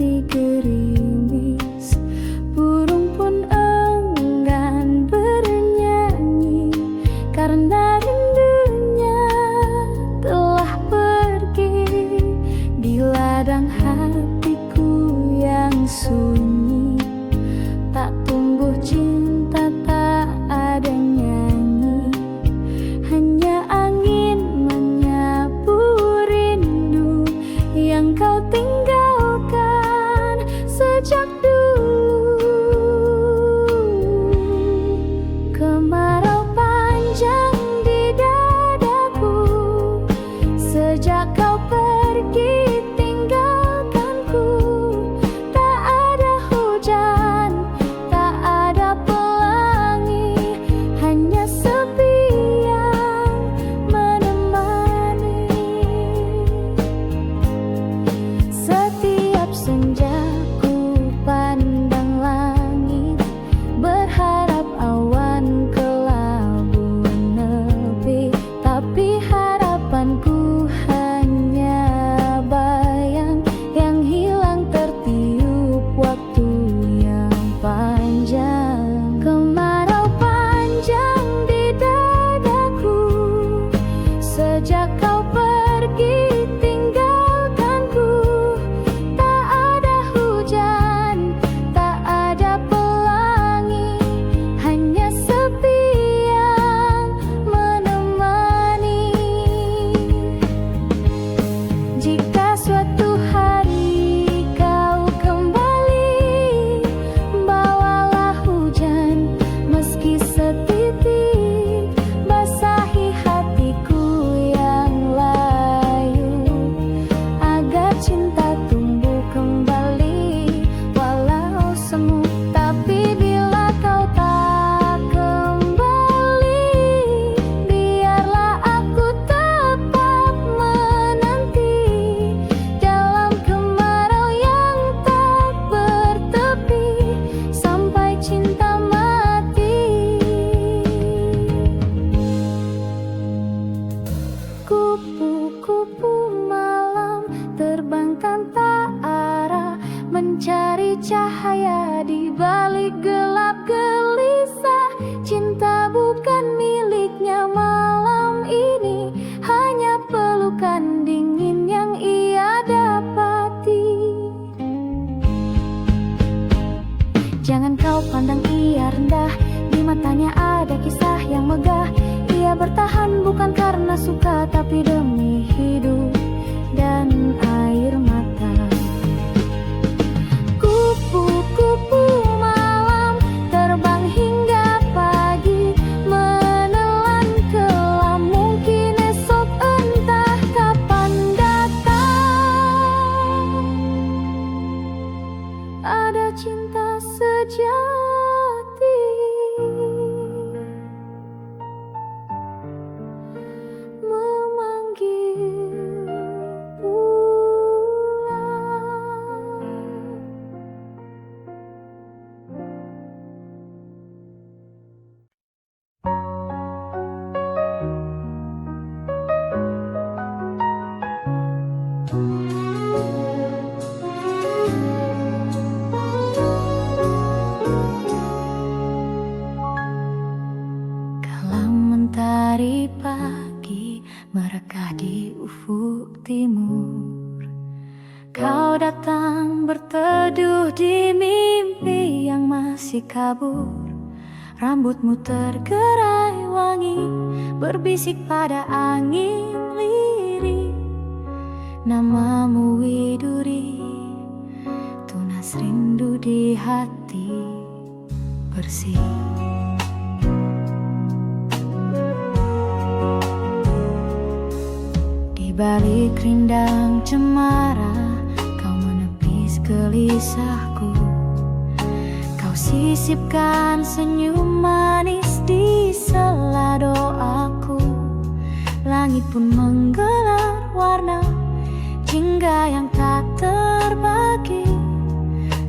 hati gerimis, burung pun enggan bernyanyi karena rindunya telah pergi di ladang hatiku yang sunyi. Tak tumbuh cinta, tak ada nyanyi, hanya angin menyapu rindu yang kau tinggalkan sejak dulu. Kemarau panjang di dadaku sejak kau pergi tinggalkanku. Tak ada hujan, tak ada pelangi, hanya sepi yang menemani. Setiap senja ku pandang langit, berharap awan kelabu menepi, tapi harapanku hanya bayang yang hilang tertiup waktu yang panjang. Kemarau panjang di dadaku sejak kau pergi tinggalkanku. Tak ada hujan, tak ada pelangi, hanya sepi yang menemani. Jika suatu hari kau kembali, bawalah hujan meski setitik, basahi hatiku yang layu agar cinta tumbuh kembali walau semu. Tapi bila kau tak kembali, biarlah aku tetap menanti dalam kemarau yang tak bertepi sampai cinta mati. Kupu-kupu malam terbangkan tak arah, mencari cahaya di balik gelap gelisah. Cinta bukan miliknya malam ini, hanya pelukan dingin yang ia dapati. Jangan kau pandang ia rendah, di matanya ada kisah yang megah. Ia bertahan bukan karena suka, tapi demi hidup dan air mata. Kupu-kupu malam terbang hingga pagi, menelan kelam, mungkin esok entah kapan datang. Ada cinta sejati memanggil pulang. Kala mentari pagi merekah di ufuk timur, kau datang berteduh di mimpi yang masih kabur. Rambutmu tergerai wangi, berbisik pada angin lirih. Namamu Widuri, tunas rindu di hati bersih. Di balik rindang cemara, kau menepis gelisahku. Kau sisipkan senyum manis di sela doaku. Langit pun menggelar warna jingga yang tak terbagi,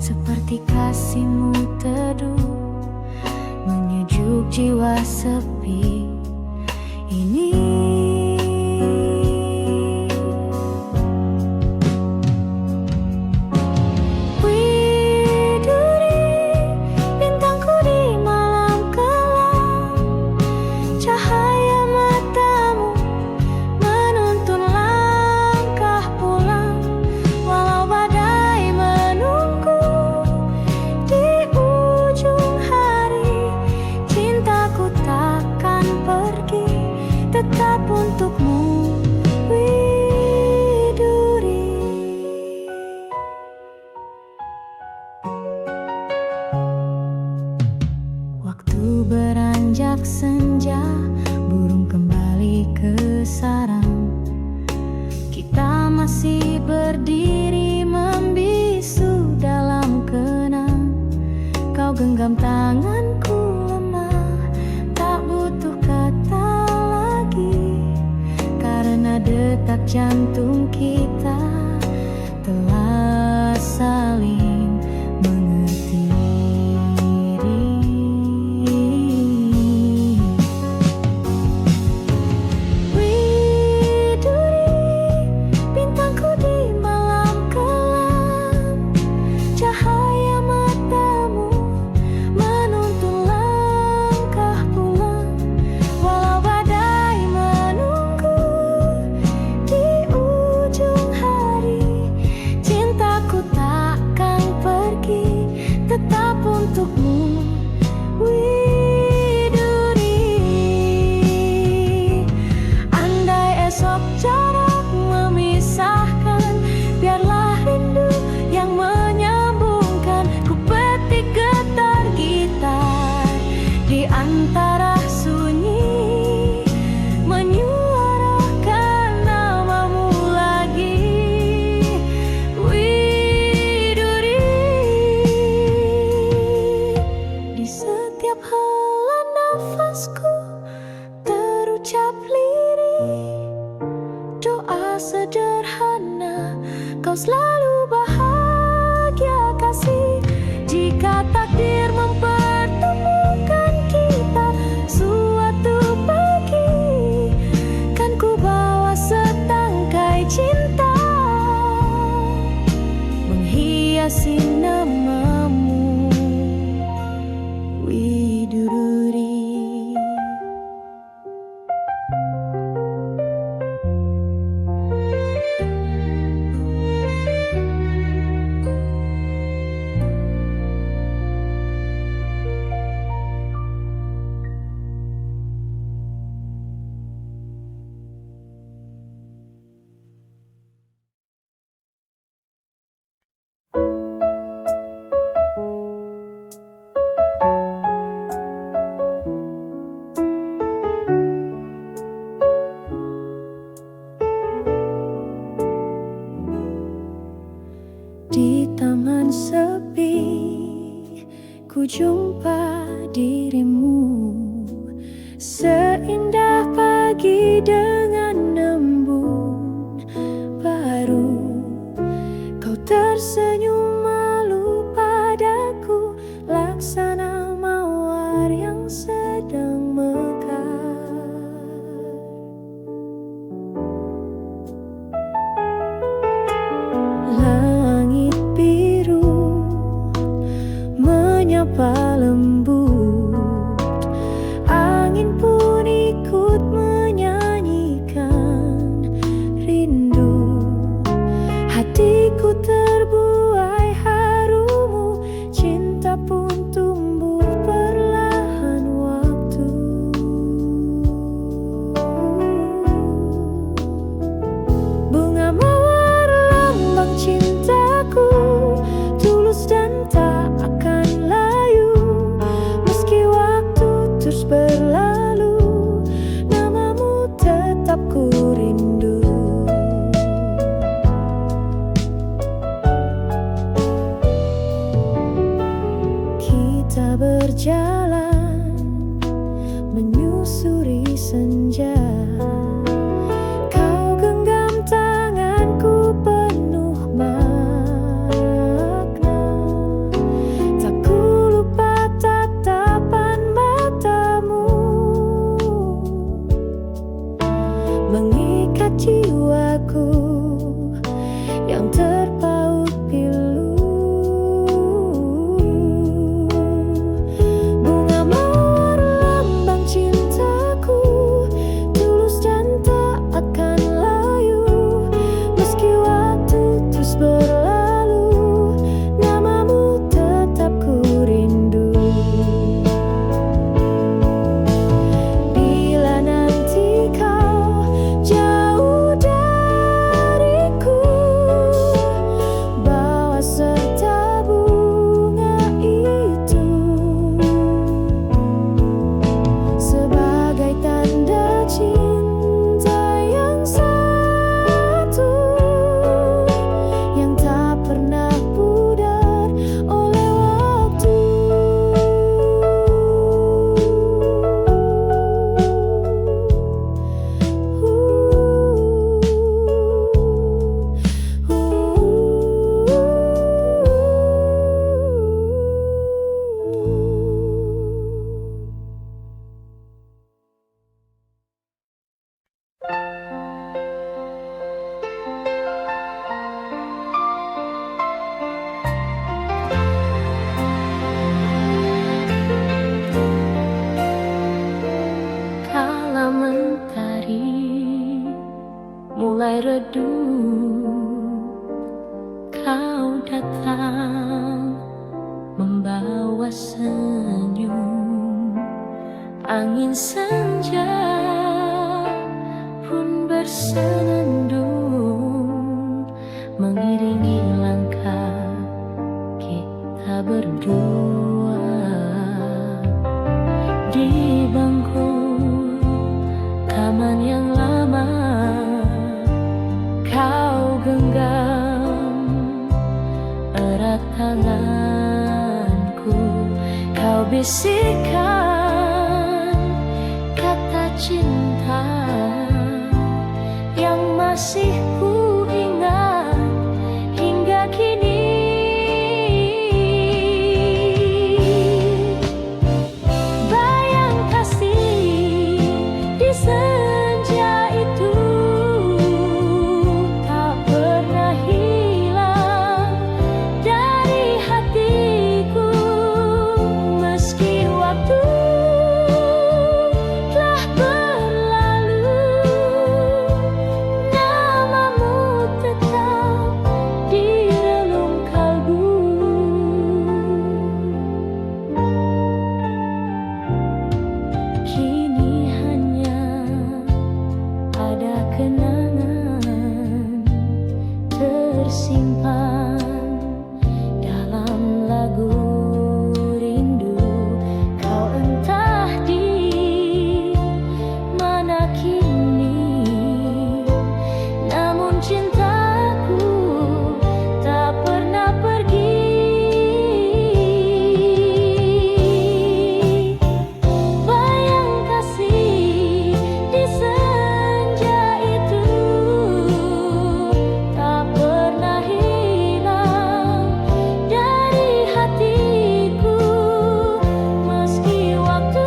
seperti kasihmu teduh menyejuk jiwa sepi ini. puncak senja, burung kembali ke sarang. Kita masih berdiri membisu dalam kenang. Kau genggam tanganku lemah, tak butuh kata lagi, karena detak jantung kita telah saling mengerti. Widuri, bintangku di malam kelam, cahaya matamu menuntun langkah pulang. Walau badai menunggu di ujung hari, cintaku takkan pergi, tetap untukmu. Widuri, andai esok jarak memisahkan, biarlah rindu yang menyambungkan. Ku petik getar gitar di antara sunyi, menyuarakan namamu lagi. Widuri, di setiap hela nafasku terucap lirih doa sederhana, kau selalu bahagia kasih. Jika takdir mempertemukan kita suatu pagi, kan ku bawa setangkai cinta menghiasi namamu. Widuri. Di taman sepi, ku jumpa dirimu, seindah pagi dengan embun baru. Kau tersenyum malu padaku, laksana mawar yang sedang mekar. Langit biru menyapa lembut, angin pun ikut menyanyikan rindu. Hatiku terbuai harumu, cinta pun tumbuh perlahan waktu. Bunga mawar lambang cintaku, tulus dan tak akan layu. Meski waktu terus berlalu, namamu tetap ku rindu. Kita berjalan menyusuri senja, kau genggam tanganku penuh makna. Tak ku lupa tatapan matamu, mengikat jiwaku yang terpaut pilu. Bunga tertawa senyum. Angin senja pun bersenandung, mengiringi langkah kita berdua. Di bangku taman yang lama, kau genggam erat tanganku. Kau bisikkan kata cinta yang masih ku ingat hingga kini. Bayang kasih di senja itu tak pernah hilang dari hatiku. Meski waktu telah berlalu, namamu tetap di relung kalbu. Kini hanya ada kenangan tersimpan dalam lagu rindu. Kau entah di mana kini, namun cintaku tak pernah pergi. Bayang kasih di senja itu tak pernah hilang dari hatiku. Meski waktu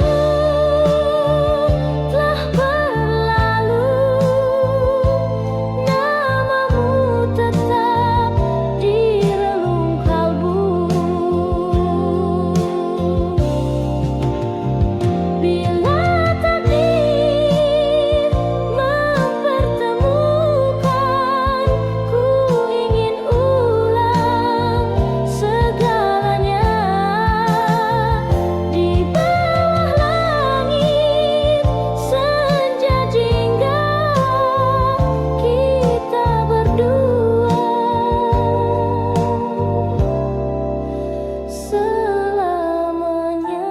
telah berlalu, namamu tetap di relung kalbu. Bila takdir mempertemukan, ku ingin ulang segalanya. Di bawah langit senja jingga, kita berdua selamanya.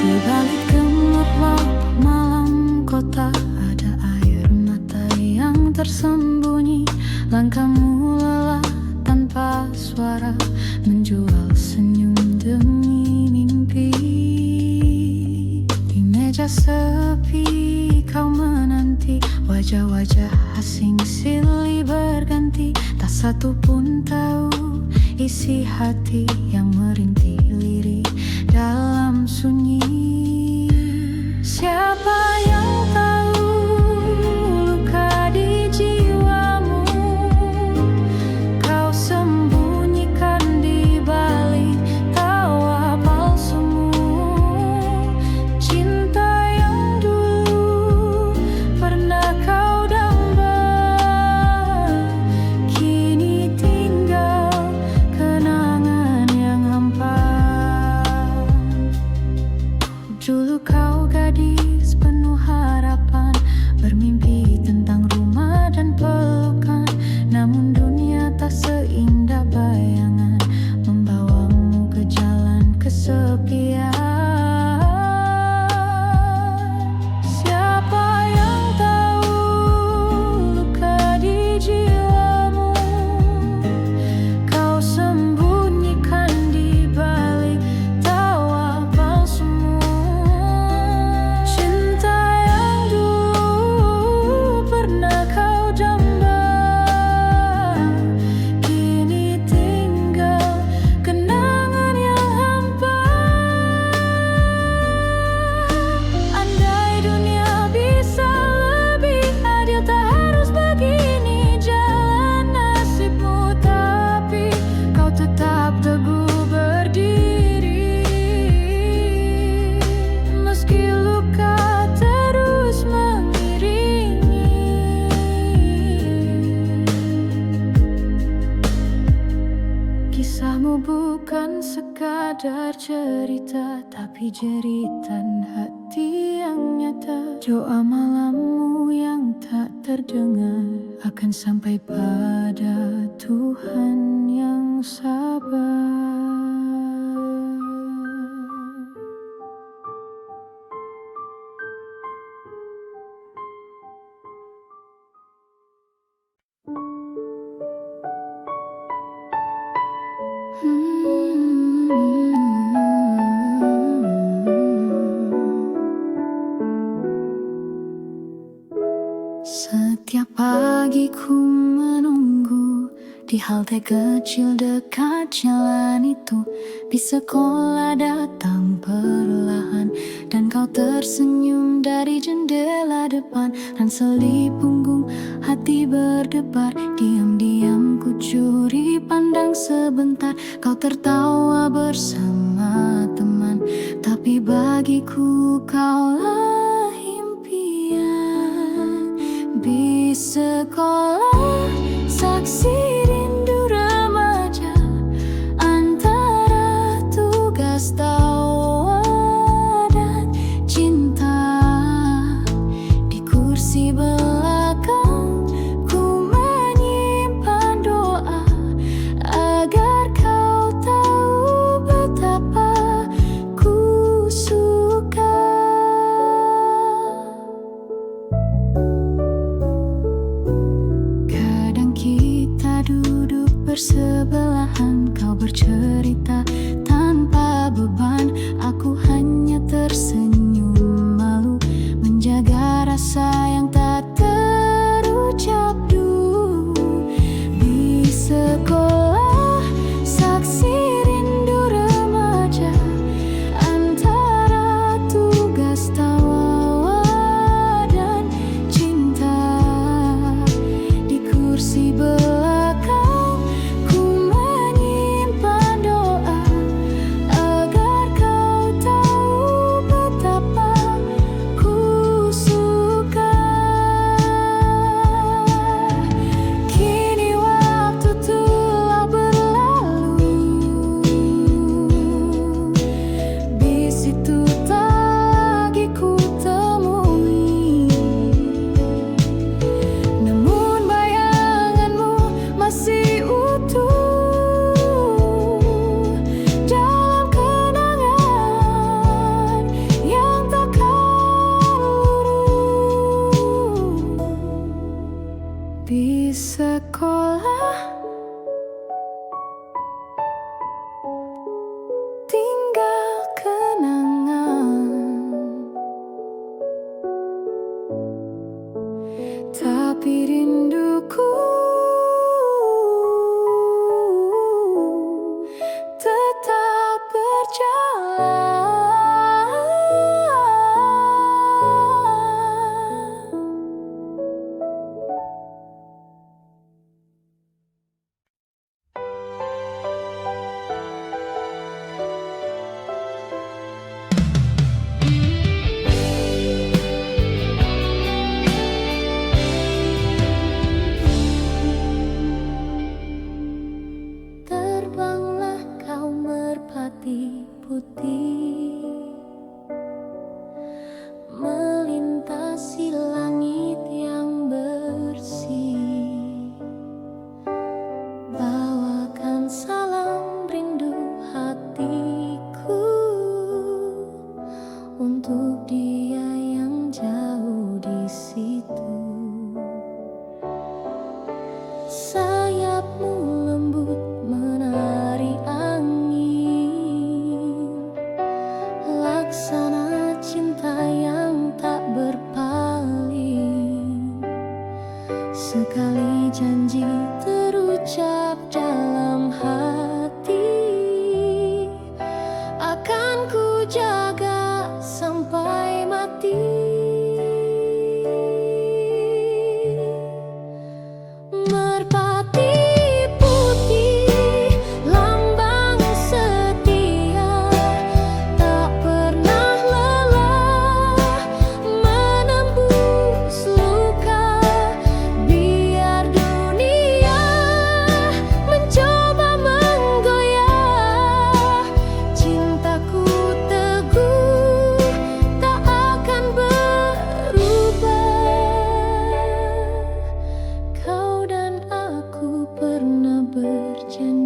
Di balik gemerlap malam kota, ada air mata yang tersembunyi. Langkahmu lelah tanpa suara, menjual senyum demi mimpi. Di meja sepi kau menanti, wajah-wajah asing silih berganti. Tak satu pun tahu isi hati yang merintih lirih dalam sunyi. Siapa yang tahu luka di jiwamu, kau sembunyikan di balik tawa palsumu. Cinta yang dulu pernah kau damba, kini tinggal 'kenangan yang hampa'. Kisahmu bukan sekadar cerita, tapi jeritan hati yang nyata. Doa malammu yang tak terdengar akan sampai pada Tuhan yang sabar. Setiap pagi ku menunggu di halte kecil dekat jalan itu. Di sekolah datang perlahan dan kau tersenyum dari jendela depan. Ransel di punggung, hati berdebar. Diam-diam ku curi pandang sebentar. Kau tertawa bersama teman, tapi bagiku kaulah impian. Di sekolah saksi rindu remaja, antara tugas tawa dan cinta. Di kursi belakang ku menyimpan doa agar kau tahu betapa ku suka. Kadang kita duduk bersebelahan, kau bercerita tanpa beban. Aku hanya tersenyum malu, menjaga rasa yang tak terucap dulu. Di sekolah saksi rindu remaja, antara tugas tawa dan cinta. Di kursi belakang ku menyimpan doa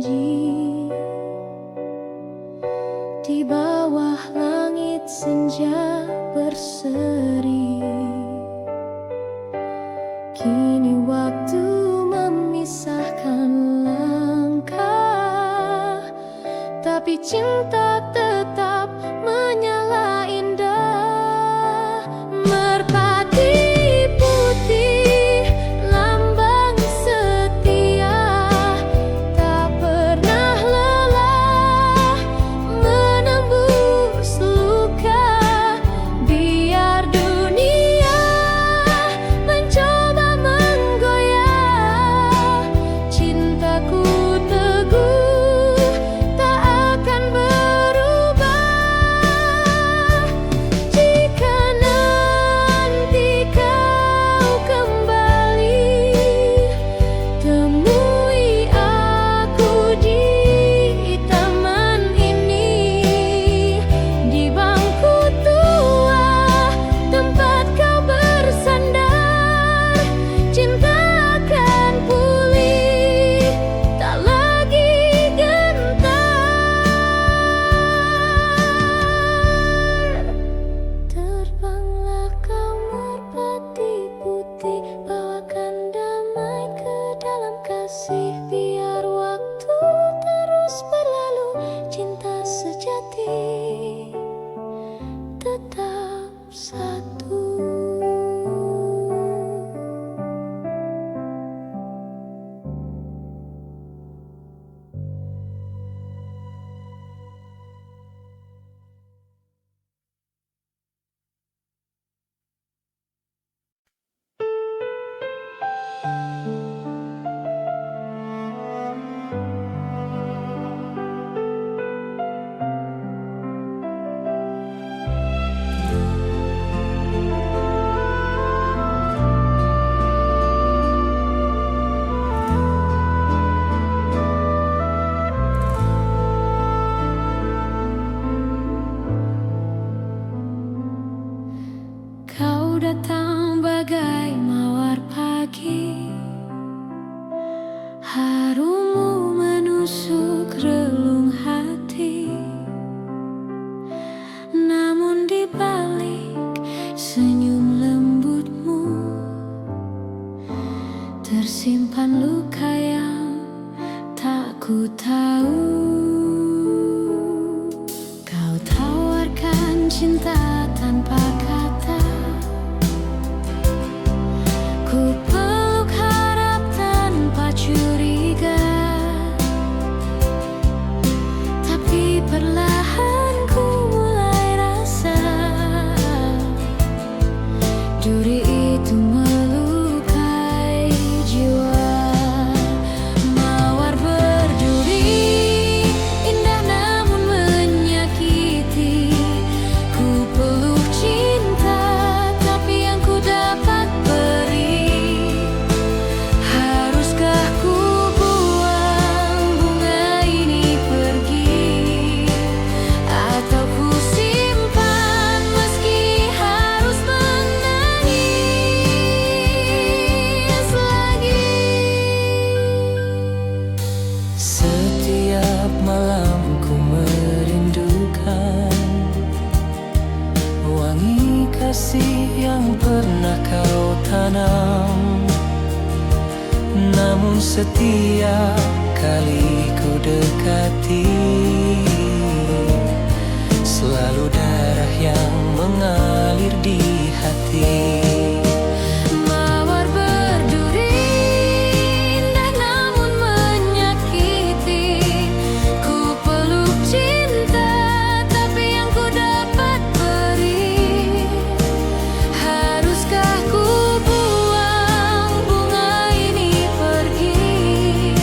janji di bawah langit senja berseri. Kini waktu memisahkan langkah, tapi cinta tetap menyala indah. Merpati putih, lambang setia, tak pernah lelah menembus luka. Biar dunia mencoba menggoyah, cintaku teguh tak akan berubah. Jika nanti kau kembali, temui aku di taman ini, di bangku tua tempat kau bersandar. Cinta akan pulih, tak lagi gentar. Terbanglah kau merpati putih, bawakan damai ke dalam kasih. Biar waktu terus berlalu, cinta sejati tetap satu. Kau datang bagai mawar pagi, harummu menusuk relung hati. Namun di balik senyum lembutmu tersimpan luka yang tak ku tahu. Kau tawarkan cinta tanpa kata, ku peluk harap tanpa curiga. Tapi perlahan ku mulai rasa duri itu melukai jiwa. Mawar berduri, indah namun menyakiti. Ku peluk cinta, tapi yang ku dapat beri. Haruskah ku buang bunga ini pergi, atau ku simpan meski harus menangis lagi? Setiap malam ku merindukan wangi kasih yang pernah kau tanam. Namun setiap kali ku dekati, selalu darah yang mengalir di hati. Mawar berduri, indah namun menyakiti. Ku peluk cinta, tapi yang ku dapat beri. Haruskah ku buang bunga ini pergi,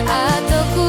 atau ku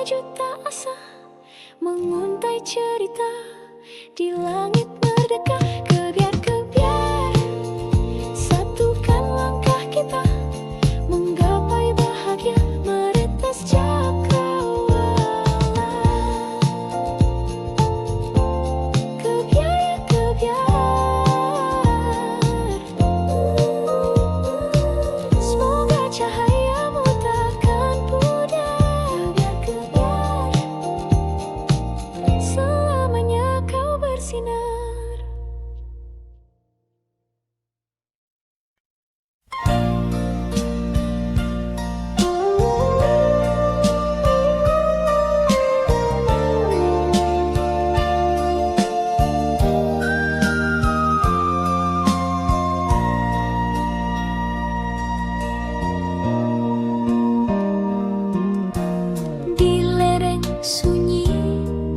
juta asa, menguntai cerita di langit merdeka. Kebiar-kebiar, satukan langkah kita, menggapai bahagia, meretas cakrawala. Kebiar-kebiar, semoga cahayamu takkan pudar. Kebiar-kebiar, selamanya kau bersinar. Di lereng sunyi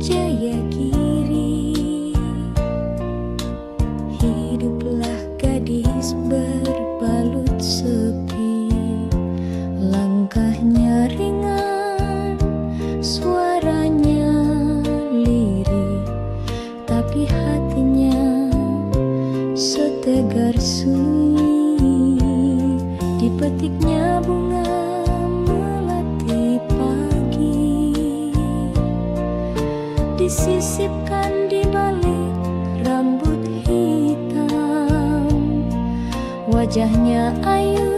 Jayagiri, hiduplah gadis berbalut sepi. Langkahnya ringan, suaranya lirih, tapi hatinya setegar sunyi. Dipetiknya bunga melati pagi, disisipkan di balik rambut hitam. Wajahnya ayu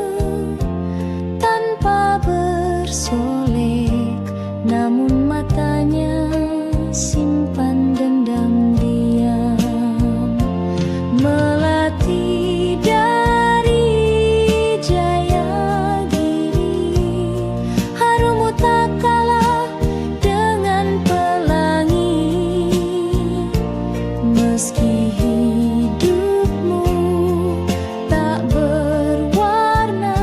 tanpa bersolek, namun matanya simpan dendam diam. Melati dari Jayagiri, harummu tak kalah dengan pelangi. Meski hidupmu tak berwarna,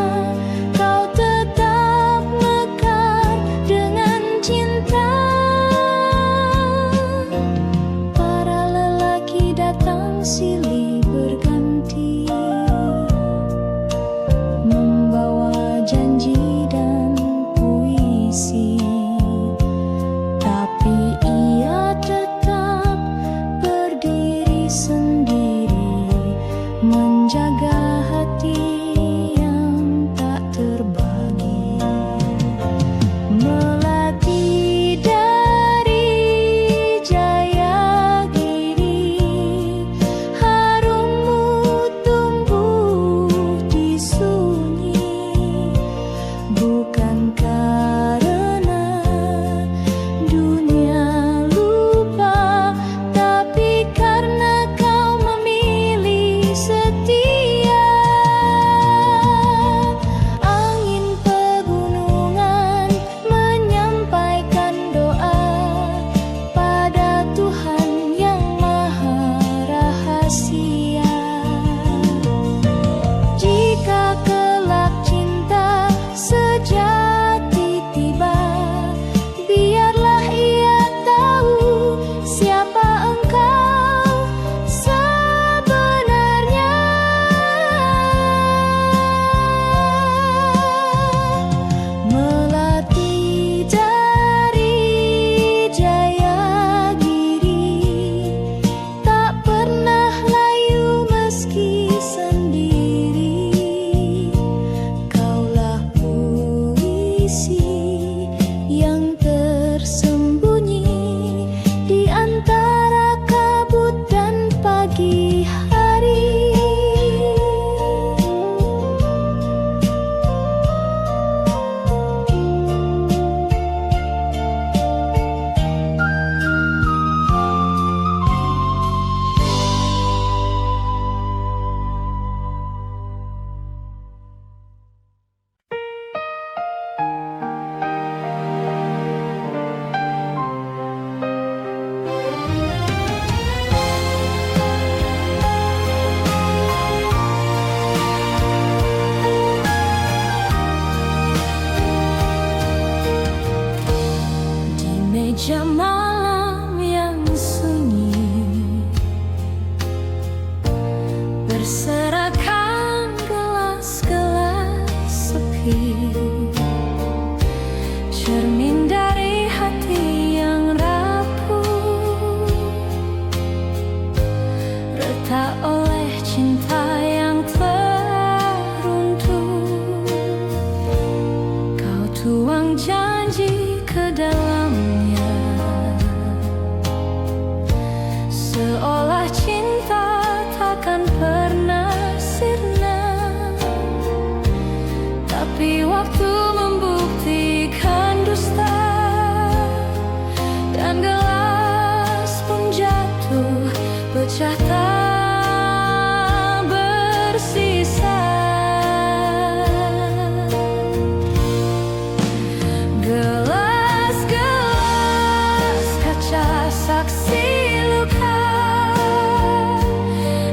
kau tetap mekar dengan cinta. Para lelaki datang silih berganti, membawa janji dan puisi, tapi ia tetap berdiri sendiri, menjaga hati yang tak terbagi. Melati dari Jayagiri, pecah tak bersisa. Gelas-gelas kaca saksi luka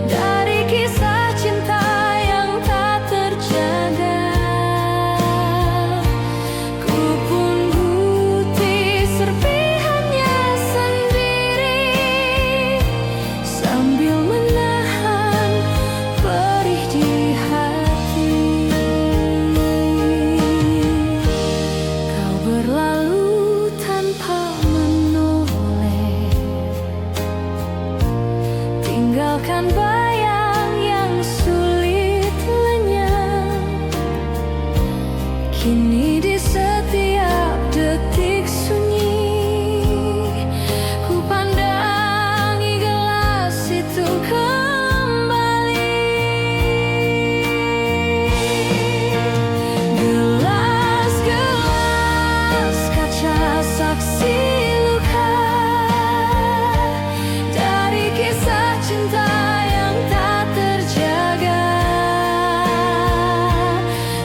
dari kisah cinta yang tak terjaga. Ku pun putih serpihannya sendiri sambil menahan perih di hati. Kau berlalu tanpa menoleh, tinggalkan bayang yang sulit lenyap. Kini di setiap detik sunyi, ku pandangi gelas itu kembali. Gelas-gelas kaca saksi luka dari kisah cinta yang tak terjaga.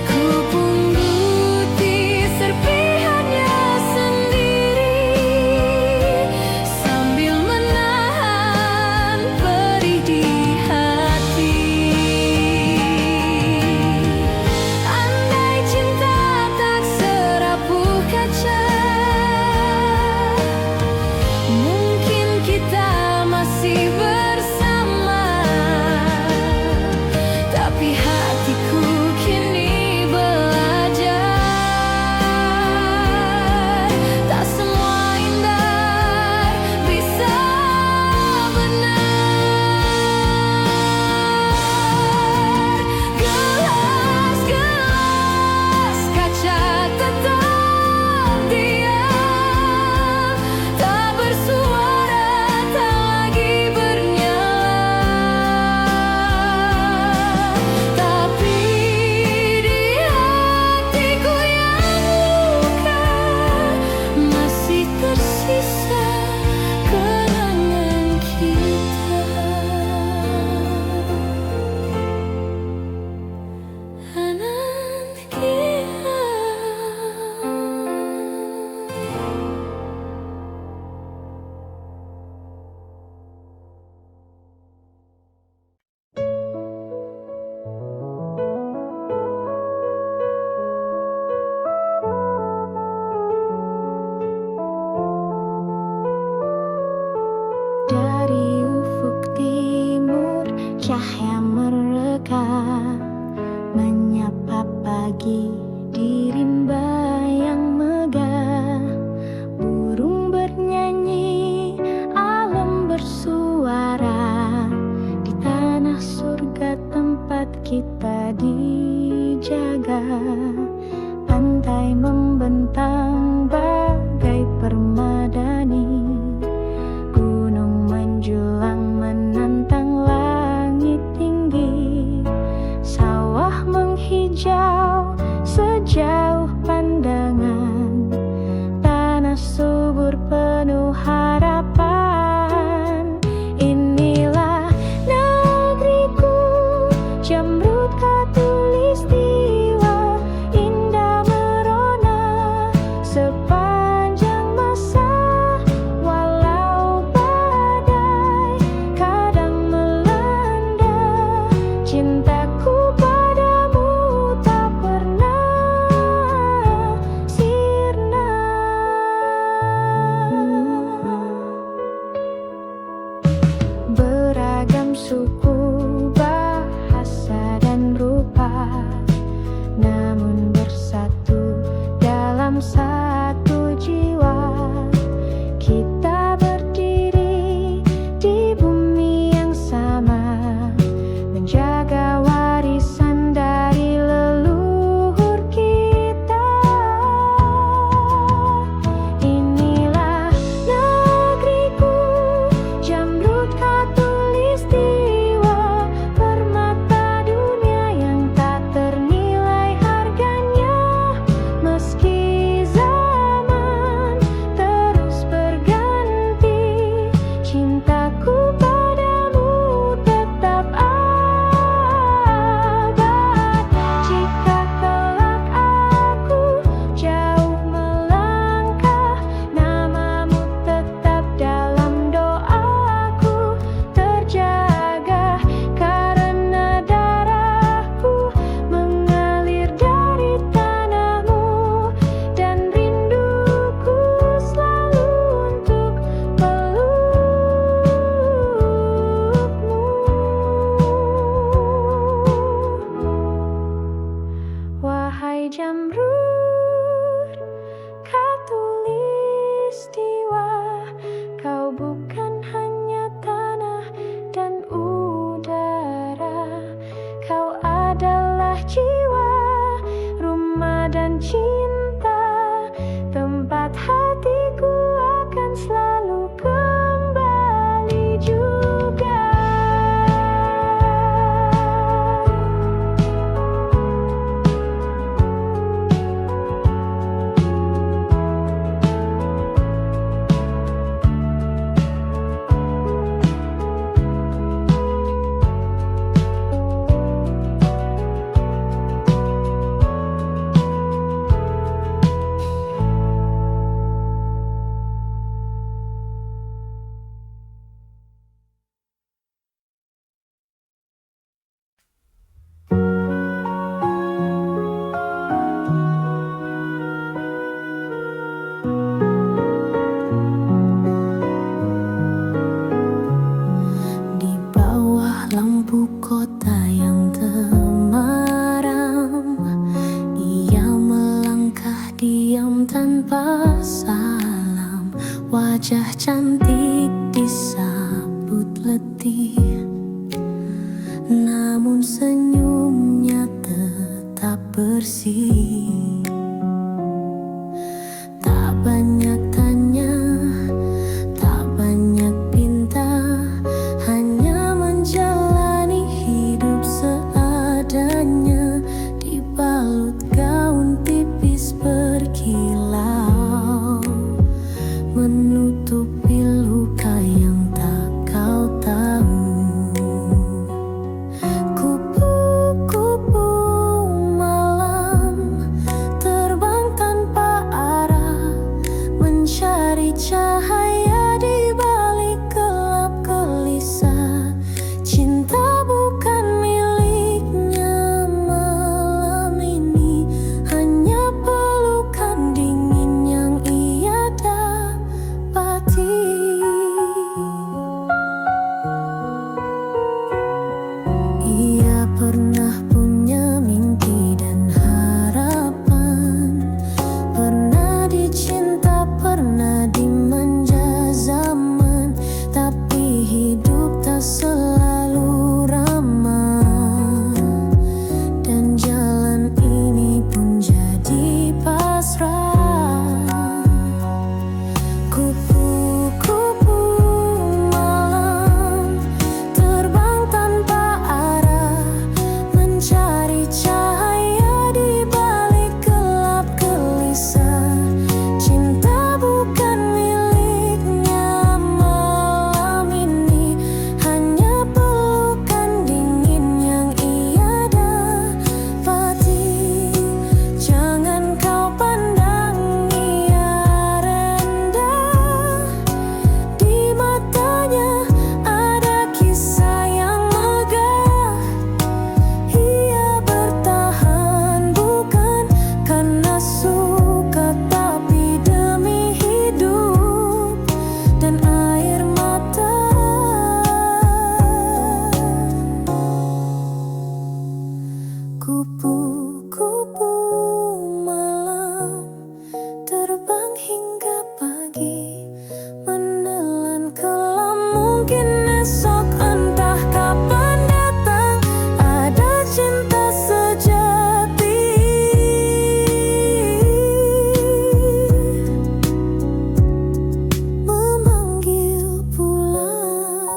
Ku pun putih serpihannya sendiri sambil menahan perih di hati. Andai cinta tak serapuh kaca, mungkin kita masih bersama. Tapi hatiku kini belajar, tak semua indah bisa benar. Gelas-gelas kaca tetap diam, tak bersuara, tak lagi bernyala. Tapi di hatiku yang luka masih tersisa kenangan kita. Dari ufuk timur cahaya mereka menyapa pagi di rimba yang megah. Burung bernyanyi, alam bersuara di tanah surga tempat kita dijaga. Pantai membentang bagai permadani, gunung menjulang menantang langit tinggi. Sawah menghijau sejauh pandangan, tanah subur penuh harapan. Inilah negeriku, Jamrud Khatulistiwa, indah merona sepanjang masa. Walau badai kadang melanda, cintaku padamu tak pernah sirna. Beragam suku, bahasa dan rupa, namun bersatu dalam satu jiwa. Kita berdiri di bumi yang sama, menjaga warisan dari leluhur kita. Inilah negeriku, Jamrud Khatulistiwa, dengan cinta, tempat hatiku akan selalu kembali juga. Di bawah lampu kota yang temaram, ia melangkah diam tanpa salam. Wajah cantik disambut letih, namun senyumnya tetap bersih. Tak banyak tanya, tak banyak pinta, hanya menjalani hidup seadanya. Dibalut gaun tipis berkilau, menutupi luka yang tak kau tahu. Kupu-kupu malam terbang tanpa arah, mencari cahaya di balik gelap gelisah. Cinta bukan miliknya malam ini, hanya pelukan dingin yang ia dapati. Ia pernah punya mimpi dan harapan, pernah dicinta, pernah dimanja zaman, tapi hidup tak selalu ramah, dan jalan ini pun jadi pasrah. Kupu-kupu malam terbang tanpa arah, mencari cahaya di balik gelap gelisah. Cinta bukan miliknya malam ini, hanya pelukan dingin yang ia dapati. Jangan kau pandang ia rendah, di matanya ada kisah yang megah. Ia bertahan bukan karena suka, tapi demi hidup dan air mata. Kupu-kupu malam terbang hingga pagi, menelan kelam mungkin esok, entah kapan datang ada cinta sejati memanggil pulang.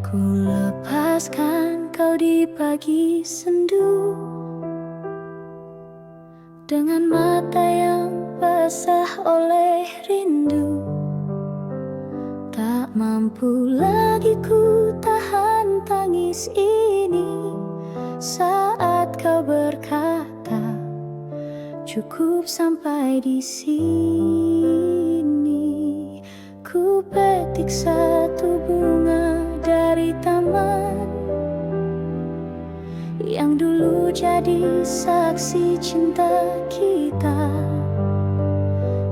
Ku lepaskan kau di pagi sendu, dengan mata yang basah oleh rindu. Tak mampu lagi ku tahan tangis ini saat kau berkata, cukup sampai di sini. Ku petik satu bunga dari taman yang dulu jadi saksi cinta kita.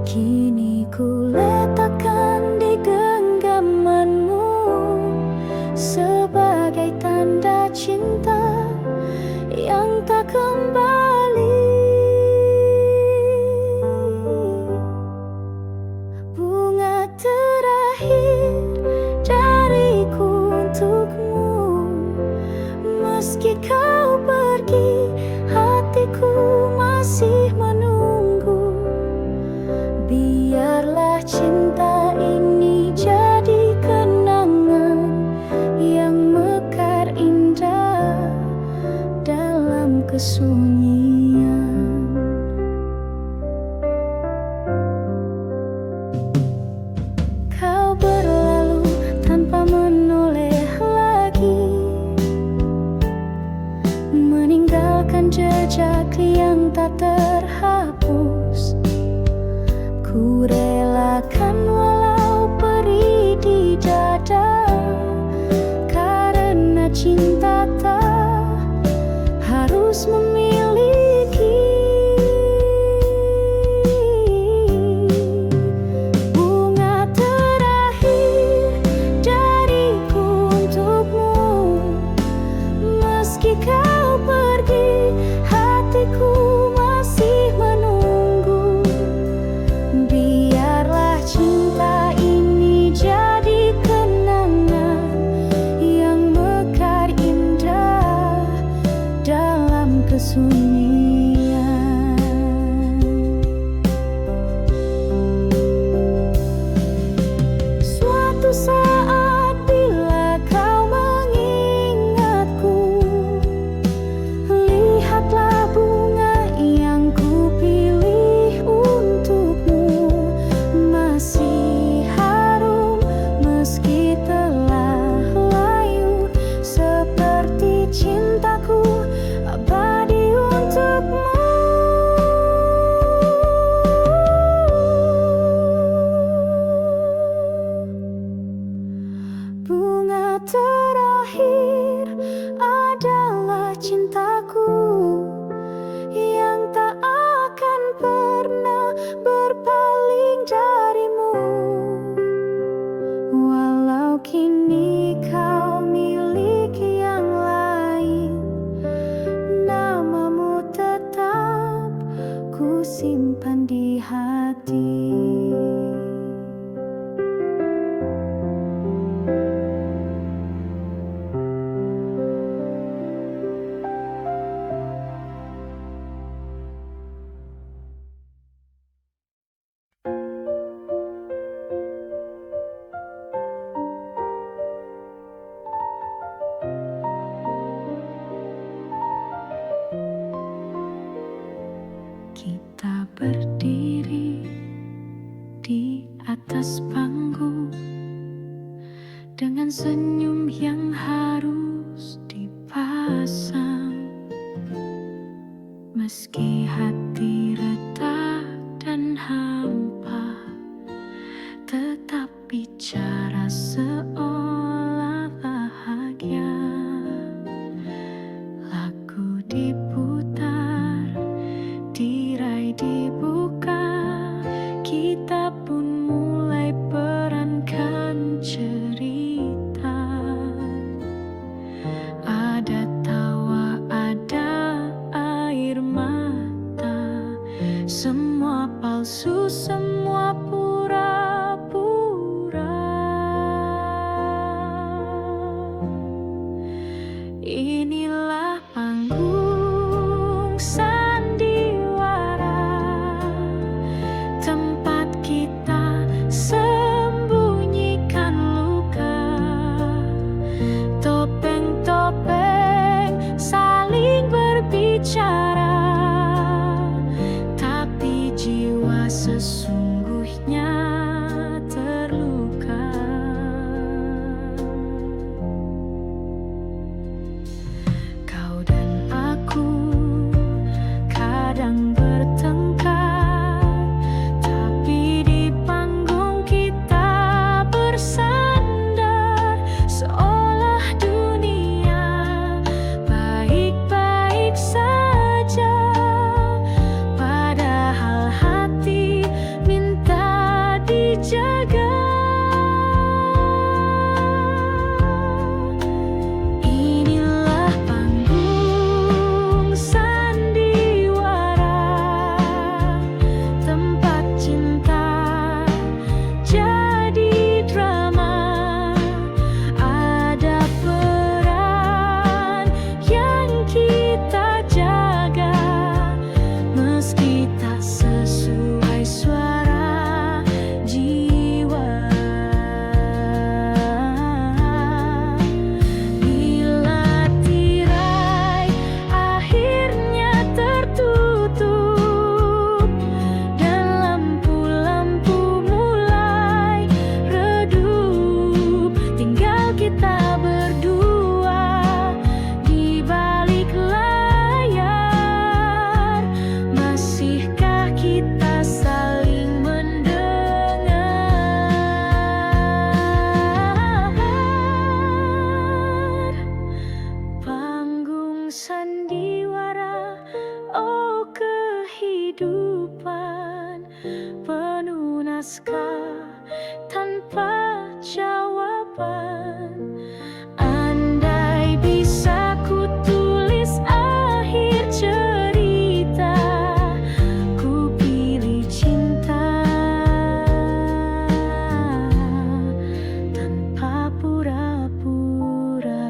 Kini ku letakkan di genggamanmu sebagai tanda cinta yang tak kembali. Bunga terakhir dariku untukmu, meski kau pergi, hatiku masih menunggu. Biarlah cinta ini jadi kenangan yang mekar indah dalam kesunyian. Kau berlalu tanpa menoleh lagi, meninggalkan jejak yang tak terhapus. Ku relakan walau perih di dada, karena cinta tak harus memiliki. Bunga terakhir dariku untukmu, meski kau pergi, hatiku masih menunggu. Biarlah cinta ini jadi kenangan yang mekar indah dalam kesunyian. Suatu saat bila kau mengingatku, lihatlah bunga yang ku pilih untukmu, masih harum meski telah layu, seperti cintaku abadi untukmu. Bunga terakhir adalah cintaku yang tak akan pernah berpaling darimu. Walau kini kau miliki yang lain, namamu tetap ku simpan di hati. Kita berdiri di atas panggung dengan senyum yang harus dipasang, meski hati retak dan hampa, tetap bicara seolah bahagia. Lagu diputar, tirai dibuka, kita pun mulai perankan cerita. Ada tawa, ada air mata, semua palsu, semua pura-pura. Andai bisa ku tulis akhir cerita, ku pilih cinta tanpa pura-pura.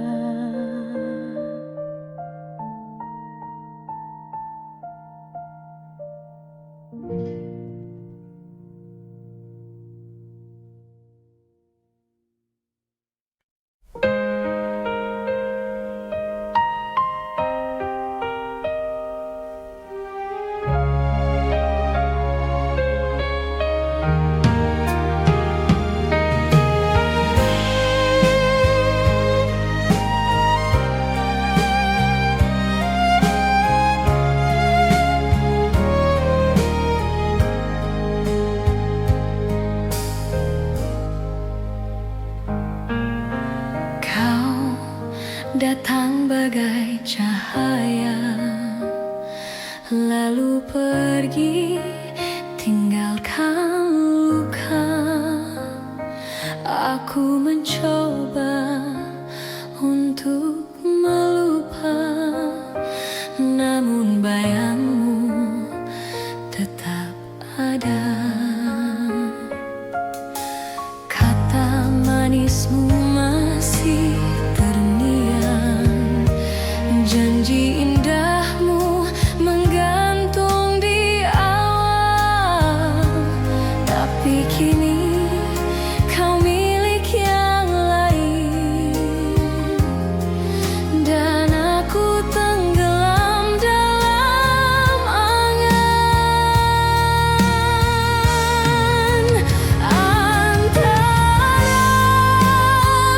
Kau datang bagai cahaya, lalu pergi tinggalkan luka. Aku mencoba untuk melupa, namun bayangmu tetap ada. Kata manismu masih terngiang, janji indahmu menggantung di awal. Tapi kini kau milik yang lain, dan aku tenggelam dalam angan. Antara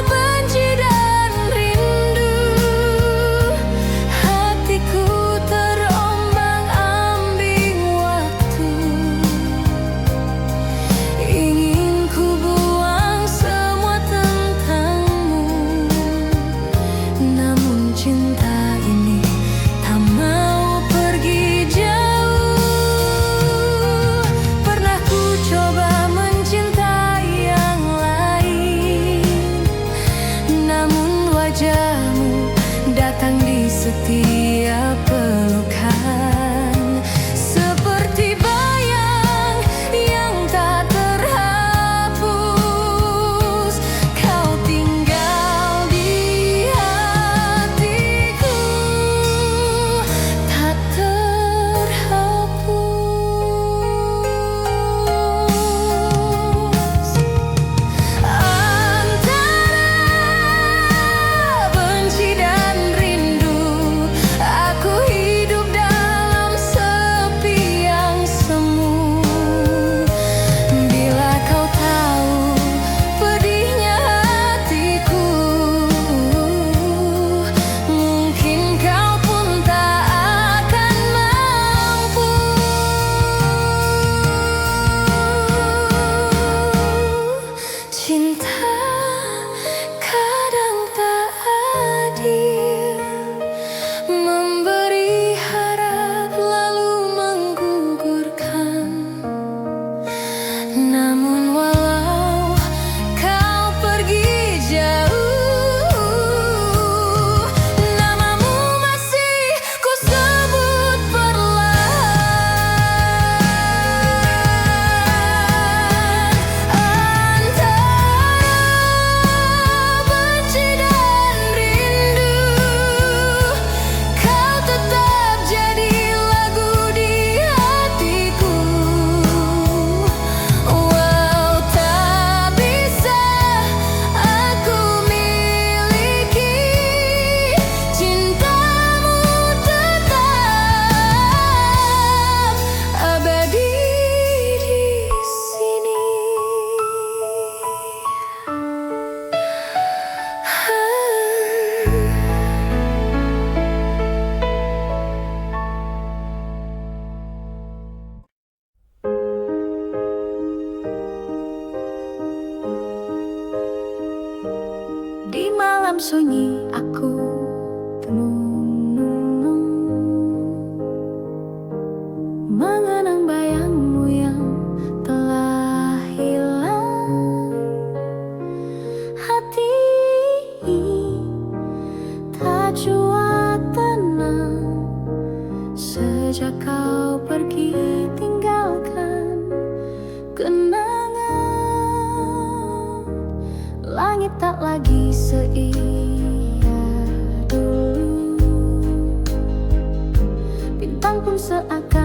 benci dan rindu, hatiku terombang-ambing waktu. Ingin ku buang semua tentangmu, namun cinta ini tak mau pergi jauh. Pernah ku coba mencintai yang lain, namun wajahmu datang di setiap pelukan, seperti bayang yang tak terhapus. Kau tinggal di hatiku, tak terhapus. Antara benci dan rindu, aku hidup dalam sepi yang semu. Bila kau tahu pedihnya hatiku, mungkin kau pun tak akan mampu. Cinta kadang tak adil, memberi harap lalu menggugurkan. Namun walau kau pergi jauh, namamu masih ku sebut perlahan. Antara benci dan rindu, kau tetap jadi lagu di hatiku. Walau tak bisa aku miliki, cintamu tetap abadi di sini. Di malam sunyi aku tenung-nung, mengenang bayangmu yang telah hilang. Hati tak jua tenang sejak kau pergi tinggalkan kenangan. Langit tak lagi seindah dulu, bintang pun seakan